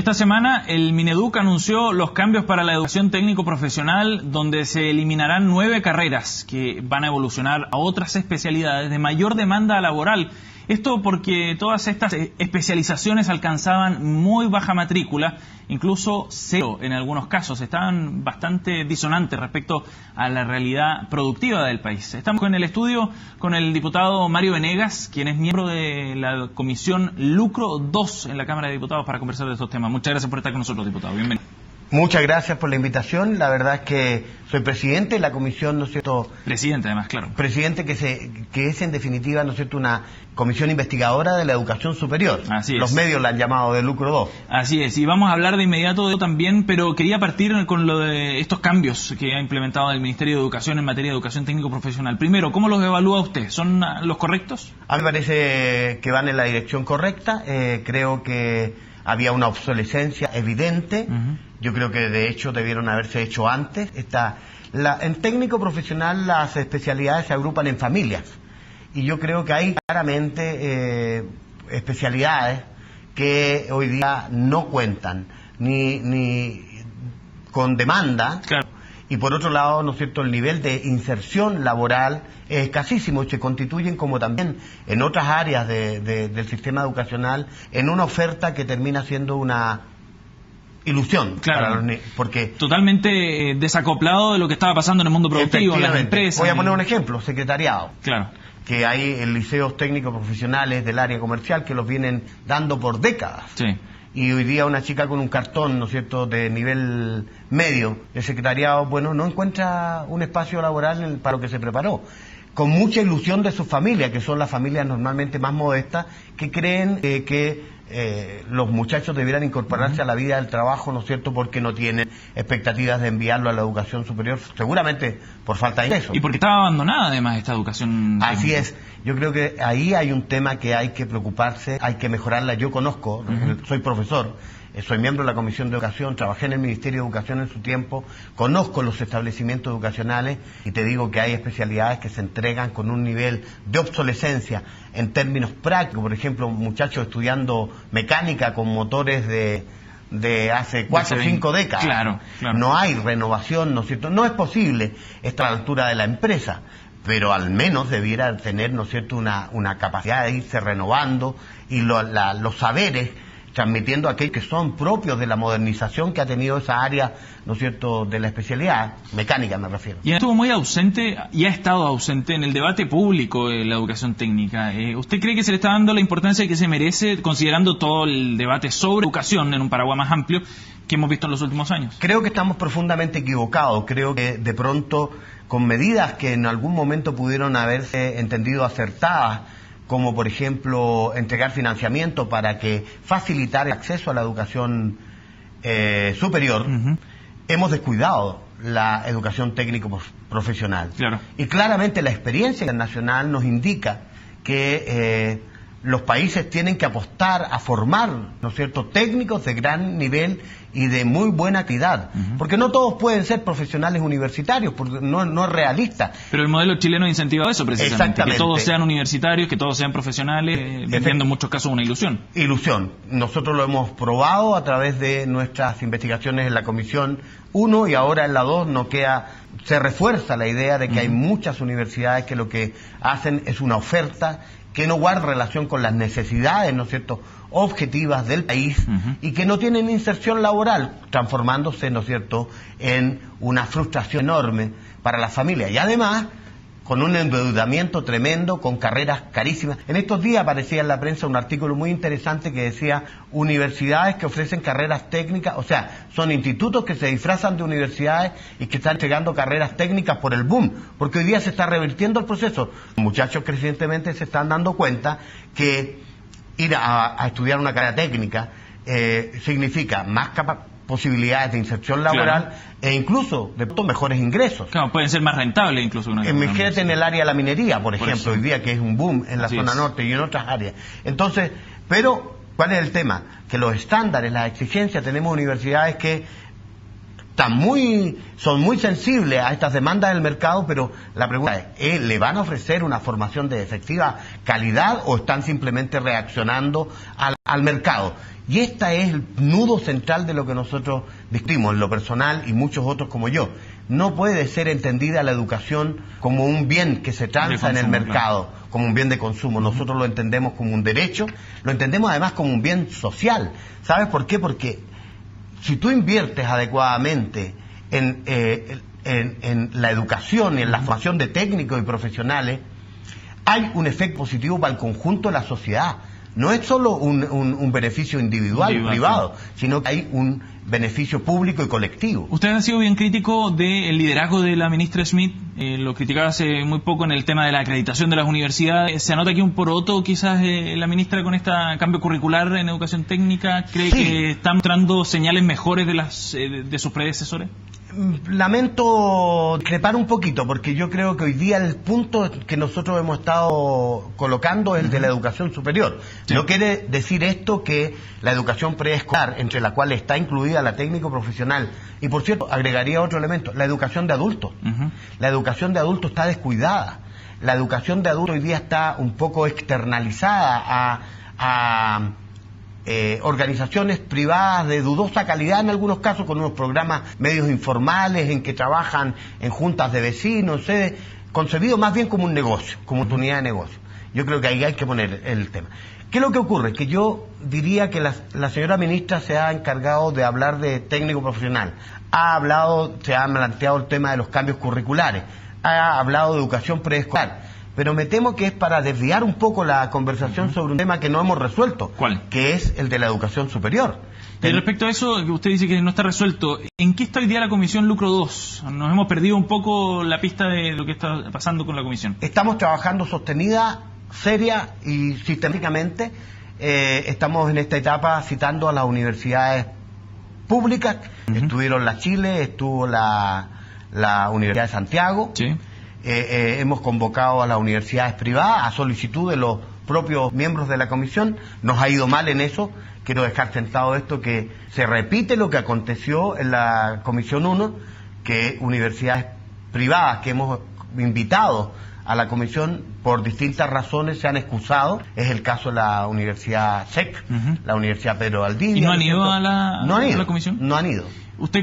esta semana el Mineduc anunció los cambios para la educación técnico-profesional, donde se eliminarán 9 carreras que van a evolucionar a otras especialidades de mayor demanda laboral. Esto porque todas estas especializaciones alcanzaban muy baja matrícula, incluso cero en algunos casos. Estaban bastante disonantes respecto a la realidad productiva del país. Estamos en el estudio con el diputado Mario Venegas, quien es miembro de la Comisión Lucro 2 en la Cámara de Diputados, para conversar de estos temas. Muchas gracias por estar con nosotros, diputado. Bienvenido. Muchas gracias por la invitación. La verdad es que soy presidente de la comisión, ¿no es cierto? Presidente, además, claro. Presidente que es en definitiva, ¿no es cierto?, una comisión investigadora de la educación superior. Así es. Los medios la han llamado de Lucro 2. Así es, y vamos a hablar de inmediato de eso también, pero quería partir con lo de estos cambios que ha implementado el Ministerio de Educación en materia de educación técnico-profesional. Primero, ¿cómo los evalúa usted? ¿Son los correctos? A mí me parece que van en la dirección correcta. Creo que había una obsolescencia evidente. Yo creo que de hecho debieron haberse hecho antes. En técnico profesional las especialidades se agrupan en familias. Y yo creo que hay claramente especialidades que hoy día no cuentan ni con demanda. Claro. Y por otro lado, ¿no es cierto?, el nivel de inserción laboral es escasísimo y se constituyen, como también en otras áreas del sistema educacional, en una oferta que termina siendo una ilusión. Claro, para los niños, porque totalmente desacoplado de lo que estaba pasando en el mundo productivo, en las empresas. Voy a poner un ejemplo: secretariado. Claro. Que hay en liceos técnicos profesionales del área comercial que los vienen dando por décadas. Sí. Y hoy día una chica con un cartón, ¿no es cierto?, de nivel medio de secretariado, bueno, no encuentra un espacio laboral para lo que se preparó. Con mucha ilusión de su familia, que son las familias normalmente más modestas, que creen que los muchachos debieran incorporarse a la vida del trabajo, ¿no es cierto?, porque no tienen expectativas de enviarlo a la educación superior, seguramente por falta de ingresos. Y porque estaba abandonada además esta educación técnica. Así es. Yo creo que ahí hay un tema que hay que preocuparse, hay que mejorarla. Yo conozco, soy profesor, soy miembro de la Comisión de Educación, trabajé en el Ministerio de Educación en su tiempo, conozco los establecimientos educacionales y te digo que hay especialidades que se entregan con un nivel de obsolescencia en términos prácticos. Por ejemplo, muchachos estudiando mecánica con motores de hace 4 o 5 décadas. Claro, claro. No hay renovación, ¿no es cierto? No es posible estar a la altura de la empresa, pero al menos debiera tener, ¿no es cierto?, una capacidad de irse renovando y los saberes transmitiendo aquellos que son propios de la modernización que ha tenido esa área, ¿no es cierto?, de la especialidad mecánica, me refiero. Y estuvo muy ausente, y ha estado ausente en el debate público de la educación técnica. ¿Usted cree que se le está dando la importancia que se merece, considerando todo el debate sobre educación en un paraguas más amplio que hemos visto en los últimos años? Creo que estamos profundamente equivocados. Creo que de pronto, con medidas que en algún momento pudieron haberse entendido acertadas, como por ejemplo entregar financiamiento para que facilitar el acceso a la educación superior, hemos descuidado la educación técnico-profesional. Claro. Y claramente la experiencia internacional nos indica que los países tienen que apostar a formar, ¿no es cierto?, técnicos de gran nivel y de muy buena calidad, porque no todos pueden ser profesionales universitarios, porque no es realista. Pero el modelo chileno ha incentivado eso precisamente, que todos sean universitarios, que todos sean profesionales, viendo en muchos casos una ilusión. Ilusión. Nosotros lo hemos probado a través de nuestras investigaciones en la Comisión 1 y ahora en la 2 se refuerza la idea de que hay muchas universidades que lo que hacen es una oferta que no guarda relación con las necesidades, ¿no es cierto?, objetivas del país y que no tienen inserción laboral, transformándose, ¿no es cierto?, en una frustración enorme para las familias. Y además, con un endeudamiento tremendo, con carreras carísimas. En estos días aparecía en la prensa un artículo muy interesante que decía universidades que ofrecen carreras técnicas, o sea, son institutos que se disfrazan de universidades y que están entregando carreras técnicas por el boom, porque hoy día se está revirtiendo el proceso. Los muchachos crecientemente se están dando cuenta que ir a estudiar una carrera técnica significa más posibilidades de inserción laboral, claro, e incluso de mejores ingresos. Claro, pueden ser más rentables incluso. Imagínate en el área de la minería, por ejemplo, hoy día que es un boom en la zona norte y en otras áreas. Entonces, pero, ¿cuál es el tema? Que los estándares, las exigencias, tenemos universidades que son muy sensibles a estas demandas del mercado, pero la pregunta es, ¿le van a ofrecer una formación de efectiva calidad o están simplemente reaccionando al mercado? Y este es el nudo central de lo que nosotros discutimos, en lo personal y muchos otros como yo. No puede ser entendida la educación como un bien que se transa en el mercado, como un bien de consumo. Nosotros lo entendemos como un derecho, lo entendemos además como un bien social. ¿Sabes por qué? Porque si tú inviertes adecuadamente en la educación y en la formación de técnicos y profesionales, hay un efecto positivo para el conjunto de la sociedad. No es solo un beneficio individual, privado, sino que hay un beneficio público y colectivo. Usted ha sido bien crítico del liderazgo de la ministra Schmidt, lo criticaba hace muy poco en el tema de la acreditación de las universidades. ¿Se anota aquí un poroto quizás la ministra con este cambio curricular en educación técnica? ¿Cree que está mostrando señales mejores de sus predecesores? Lamento discrepar un poquito, porque yo creo que hoy día el punto que nosotros hemos estado colocando es el de la educación superior. Sí. No quiere decir esto que la educación preescolar, entre la cual está incluida la técnico profesional, y por cierto, agregaría otro elemento, la educación de adultos. La educación de adultos está descuidada. La educación de adultos hoy día está un poco externalizada a organizaciones privadas de dudosa calidad en algunos casos, con unos programas medios informales en que trabajan en juntas de vecinos, concebido más bien como un negocio, como oportunidad de negocio. Yo creo que ahí hay que poner el tema. ¿Qué es lo que ocurre? Que yo diría que la señora ministra se ha encargado de hablar de técnico profesional, se ha planteado el tema de los cambios curriculares, ha hablado de educación preescolar, pero me temo que es para desviar un poco la conversación sobre un tema que no hemos resuelto. ¿Cuál? Que es el de la educación superior. Y respecto a eso, que usted dice que no está resuelto, ¿en qué está hoy día la Comisión Lucro 2? Nos hemos perdido un poco la pista de lo que está pasando con la Comisión. Estamos trabajando sostenida, seria y sistemáticamente. Estamos en esta etapa citando a las universidades públicas. Estuvieron la Chile, estuvo la Universidad de Santiago. Sí. Hemos convocado a las universidades privadas a solicitud de los propios miembros de la comisión. Nos ha ido mal en eso. Quiero dejar sentado esto, que se repite lo que aconteció en la Comisión 1, que universidades privadas que hemos invitado a la comisión por distintas razones se han excusado. Es el caso de la Universidad SEC, la Universidad Pedro Valdivia. ¿Y no han ido a la comisión? No han ido.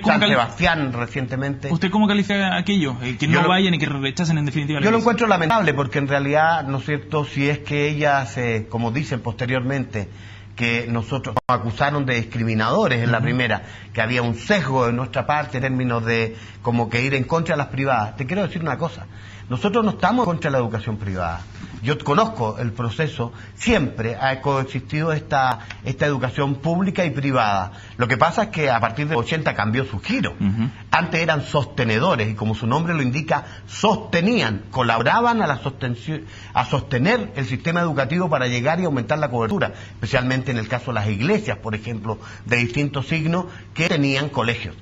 San Sebastián recientemente. ¿Usted cómo califica aquello? Que no vayan y que rechacen en definitiva la Yo lo encuentro lamentable, porque en realidad, ¿no es cierto?, si es que ellas, como dicen posteriormente, que nosotros nos acusaron de discriminadores en la primera, que había un sesgo de nuestra parte en términos de como que ir en contra de las privadas. Te quiero decir una cosa, nosotros no estamos contra la educación privada. Yo conozco el proceso, siempre ha coexistido esta educación pública y privada. Lo que pasa es que a partir de los 80 cambió su giro. Antes eran sostenedores y, como su nombre lo indica, sostenían, colaboraban a sostener el sistema educativo para llegar y aumentar la cobertura, especialmente en el caso de las iglesias, por ejemplo, de distintos signos que tenían colegios.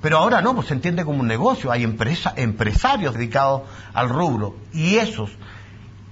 Pero ahora no, pues se entiende como un negocio, hay empresarios dedicados al rubro, y esos,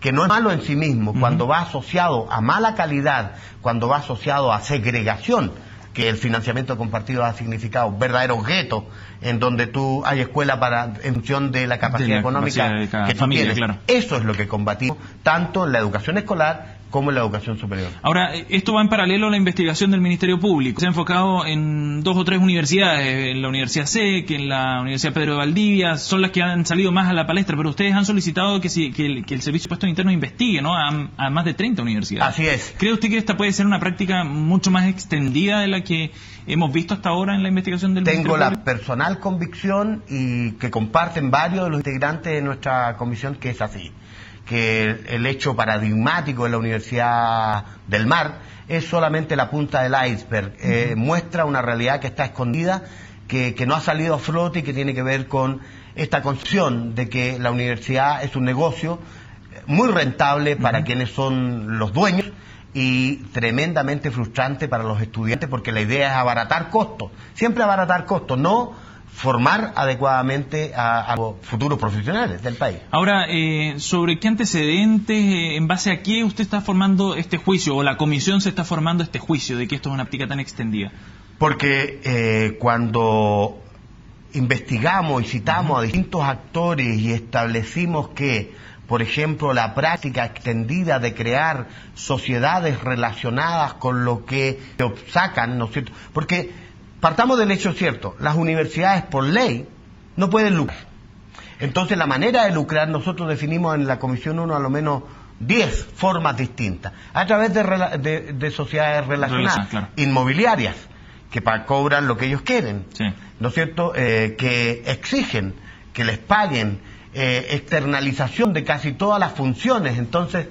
que no es malo en sí mismo, cuando va asociado a mala calidad, cuando va asociado a segregación, que el financiamiento compartido ha significado verdaderos guetos, en donde tú hay escuela en función de la capacidad económica que tú tienes. Claro. Eso es lo que combatimos, tanto en la educación escolar como en la educación superior. Ahora, esto va en paralelo a la investigación del Ministerio Público. Se ha enfocado en 2 o 3 universidades, en la Universidad SEC, en la Universidad Pedro de Valdivia, son las que han salido más a la palestra, pero ustedes han solicitado que el Servicio de Puestos Internos investigue, ¿no?, a más de 30 universidades. Así es. ¿Cree usted que esta puede ser una práctica mucho más extendida de la que hemos visto hasta ahora en la investigación del Ministerio Público? Tengo la personal convicción, y que comparten varios de los integrantes de nuestra comisión, que es así, que el hecho paradigmático de la Universidad del Mar es solamente la punta del iceberg. Muestra una realidad que está escondida, que no ha salido a flote, y que tiene que ver con esta concepción de que la universidad es un negocio muy rentable para quienes son los dueños, y tremendamente frustrante para los estudiantes, porque la idea es abaratar costos, siempre abaratar costos, no formar adecuadamente a los futuros profesionales del país. Ahora, ¿sobre qué antecedentes, en base a qué usted está formando este juicio, o la comisión se está formando este juicio de que esto es una práctica tan extendida? Porque cuando investigamos y citamos a distintos actores y establecimos que, por ejemplo, la práctica extendida de crear sociedades relacionadas con lo que sacan, ¿no es cierto? Porque partamos del hecho cierto, las universidades por ley no pueden lucrar. Entonces la manera de lucrar nosotros definimos en la Comisión 1 a lo menos 10 formas distintas, a través de sociedades relacionadas, claro. Inmobiliarias, que cobran lo que ellos quieren, sí. ¿No es cierto? Que exigen que les paguen, externalización de casi todas las funciones. Entonces,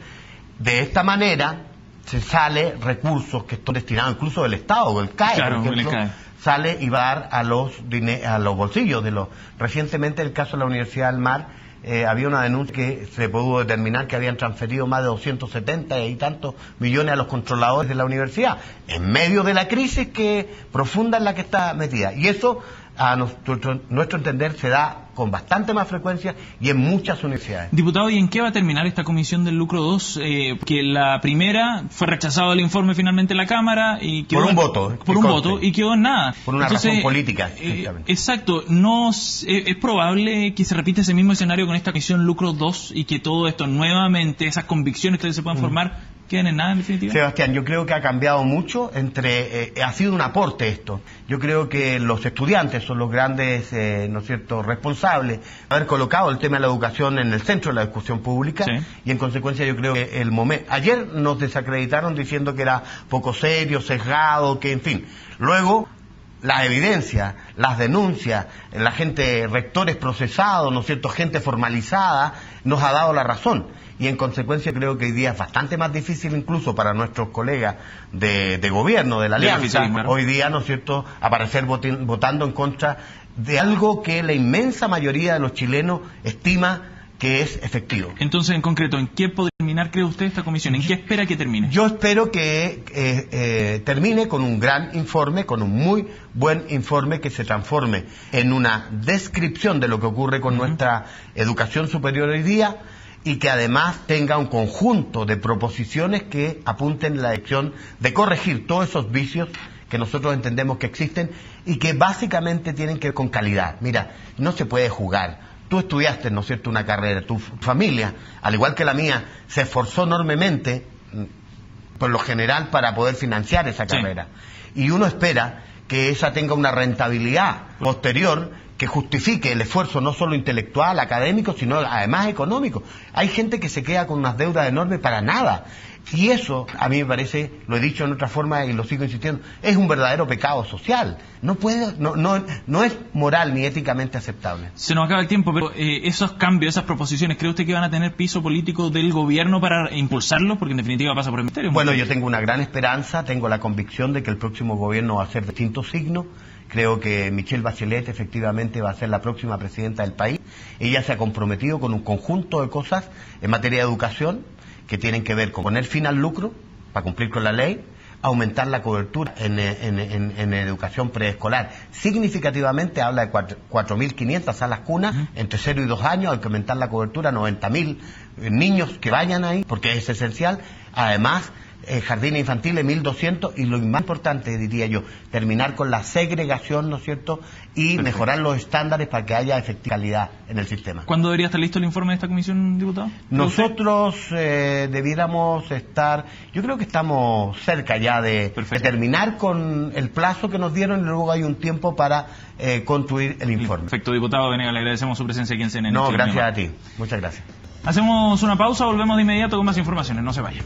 de esta manera se sale recursos que están destinados incluso del Estado, del CAE, claro, por ejemplo, sale y va a dar a los bolsillos de los... Recientemente, el caso de la Universidad del Mar, había una denuncia que se pudo determinar que habían transferido más de 270 y tantos millones a los controladores de la universidad, en medio de la crisis profunda en la que está metida. Y eso, a nuestro entender, se da con bastante más frecuencia y en muchas universidades. Diputado, ¿y en qué va a terminar esta comisión del lucro 2? Que la primera fue rechazado el informe finalmente en la Cámara y quedó por un voto y quedó en nada. Por una razón política. Exacto. ¿Es probable que se repita ese mismo escenario con esta comisión lucro 2 y que todo esto nuevamente, esas convicciones que se puedan formar, queden en nada en definitiva? Sebastián, yo creo que ha cambiado mucho ha sido un aporte esto. Yo creo que los estudiantes son los grandes, ¿no es cierto?, responsables de haber colocado el tema de la educación en el centro de la discusión pública, sí. Y en consecuencia yo creo que el momento... Ayer nos desacreditaron diciendo que era poco serio, sesgado, que en fin. Luego, las evidencias, las denuncias, la gente, rectores procesados, ¿no es cierto?, gente formalizada, nos ha dado la razón. Y en consecuencia creo que hoy día es bastante más difícil incluso para nuestros colegas de gobierno, de la Alianza, hoy día, ¿no es cierto?, aparecer votando en contra de algo que la inmensa mayoría de los chilenos estima que es efectivo. Entonces, en concreto, ¿en qué puede terminar, cree usted, esta comisión? ¿En qué espera que termine? Yo espero que termine con un gran informe, con un muy buen informe que se transforme en una descripción de lo que ocurre con nuestra educación superior hoy día, y que además tenga un conjunto de proposiciones que apunten en la dirección de corregir todos esos vicios que nosotros entendemos que existen y que básicamente tienen que ver con calidad. Mira, no se puede jugar. Tú estudiaste, ¿no es cierto?, una carrera, tu familia, al igual que la mía, se esforzó enormemente, por lo general, para poder financiar esa carrera. Y uno espera que esa tenga una rentabilidad posterior que justifique el esfuerzo no solo intelectual, académico, sino además económico. Hay gente que se queda con unas deudas enormes para nada. Y eso, a mí me parece, lo he dicho en otra forma y lo sigo insistiendo, es un verdadero pecado social. No es moral ni éticamente aceptable. Se nos acaba el tiempo, pero esos cambios, esas proposiciones, ¿cree usted que van a tener piso político del gobierno para impulsarlos? Porque en definitiva pasa por el ministerio. Bueno, yo tengo una gran esperanza, tengo la convicción de que el próximo gobierno va a ser de distinto signo. Creo que Michelle Bachelet efectivamente va a ser la próxima presidenta del país. Ella se ha comprometido con un conjunto de cosas en materia de educación que tienen que ver con poner fin al lucro para cumplir con la ley, aumentar la cobertura en educación preescolar significativamente, habla de 4.500 salas cunas entre 0 y 2 años, hay que aumentar la cobertura a 90.000 niños que vayan ahí, porque es esencial. Además, jardines infantiles 1.200 y lo más importante, diría yo, terminar con la segregación, ¿no es cierto?, y mejorar los estándares para que haya efectividad en el sistema. ¿Cuándo debería estar listo el informe de esta comisión, diputado? Nosotros debiéramos estar, yo creo que estamos cerca ya de terminar con el plazo que nos dieron y luego hay un tiempo para construir el informe. Perfecto, diputado Venegas, le agradecemos su presencia aquí en CNN. No, gracias a ti, muchas gracias. Hacemos una pausa, volvemos de inmediato con más informaciones, no se vayan.